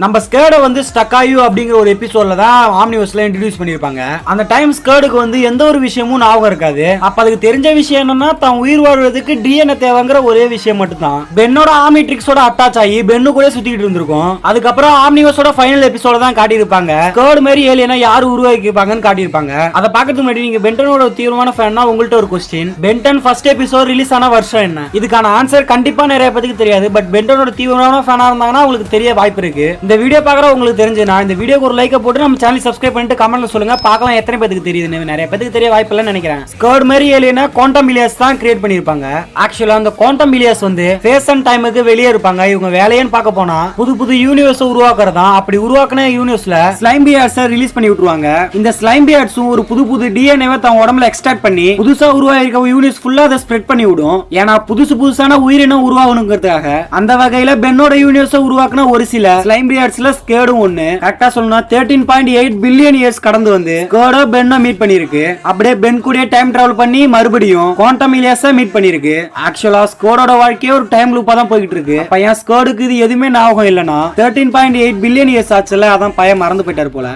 நம்ம ஸ்கேர்டை வந்து ஸ்டக் ஆயு அப்படிங்கிற ஒரு எபிசோட்ல தான் ஆம்னிவர்ஸ்ல இன்ட்ரோடியூஸ் பண்ணிருப்பாங்க. அந்த டைம் ஸ்கேர்டுக்கு வந்து எந்த ஒரு விஷயமும் ஞாபகம் இருக்காது. அப்ப அதுக்கு தெரிஞ்ச விஷயம் என்னன்னா தான் உயிர் வாழ்வதற்கு டிஎன்ஏ தேவைங்கிற ஒரே விஷயம் மட்டும் தான். பென்னோட ஆமிட்ரிக்ஸோட அட்டாச் ஆகி பென்னு கூட சுத்திட்டு இருந்திருக்கும். அதுக்கப்புறம் ஆம்னிவர்ஸோட ஃபைனல் எபிசோட தான் காட்டியிருப்பாங்க. ஸ்கேர்டு மாதிரி ஏலியனா யாரு உருவாக்கிப்பாங்கன்னு காட்டியிருப்பாங்க. அதை பார்க்கறதுக்கு முன்னாடி நீங்க பென்டனோட தீவிரமான ஃபேன்னா உங்கள்ட்ட ஒரு question. Ben 10 first episode release ஆன வருஷம் என்ன? இதுக்கான ஆன்சர் கண்டிப்பா நிறைய பேருக்கு தெரியாது. பட் பென்டனோட தீவிரமான ஃபேனா இருந்தாங்கன்னா உங்களுக்கு தெரிய வாய்ப்பு இருக்கு. இந்த வீடியோ பார்க்குற உங்களுக்கு தெரிஞ்சுனா இந்த வீடியோக்கு ஒரு லைக் போட்டு நம்ம சேனல் சப்ஸ்கிரைப் பண்ணிட்டு கமெண்ட்ல சொல்லுங்க. பார்க்கலாம் எத்தனை பேருக்கு தெரியுதுன்னு. நிறைய பேருக்கு தெரிய வாய்ப்பு இல்லைன்னு நினைக்கிறேன். ஸ்கர்ட் மாதிரி ஏலியனா குவாண்டம் இலியாஸ் தான் கிரியேட் பண்ணிருப்பாங்க. ஆக்சுவலா அந்த குவாண்டம் இலியாஸ் வந்து ஃபேஸ் அண்ட் டைமுக்கு வெளியே இருப்பாங்க. இவங்க வேலையன்னு பார்க்க போனா புது புது யூனிவர்ஸ் உருவாக்குறதா. அப்படி உருவாக்குன யூனிவர்ஸ்ல ஸ்லைம் பியார்ட்ஸை ரிலீஸ் பண்ணி விட்டுருவாங்க. இந்த ஸ்லைம் பியார்ட்ஸும் ஒரு புது புது டிஎன்ஏவை தன் உடம்புல எக்ஸ்ட்ராக்ட் பண்ணி புதுசா உருவாயிருக்க யூனிவர்ஸ் ஃபுல்லா அதை ஸ்ப்ரெட் பண்ணி விடும். ஏன்னா புதுசான உயிரினம் உருவாகணுங்கிறதுக்காக. அந்த வகையில பென்னோட யூனிவர்ஸை உருவாக்குன ஒரு சில ஸ்லைம் பியார்ட்ஸ்ல ஸ்கேர்டும் ஒன்னு. கரெக்டா சொல்லணும்னா 13.8 பில்லியன் இயர்ஸ் கடந்து வந்து ஸ்கேர்ட பென்னை மீட் பண்ணிருக்கு. அப்படியே பென் கூட டைம் டிராவல் பண்ணி மறுபடியும் குவாண்டம் இலியாஸை மீட் பண்ணிருக்கு. ஆக்சுவலா ஸ்கேர்டோட வாழ்க்கையே ஒரு டைம் லூப்பா தான் போயிட்டு இருக்கு. பையன் ஸ்கேர்டுக்கு இது எதுவுமே ஞாபகம் இல்லைன்னா 13.8 பில்லியன் இயர்ஸ் ஆச்சுல, அதான் பையன் மறந்து போயிட்டாரு போல.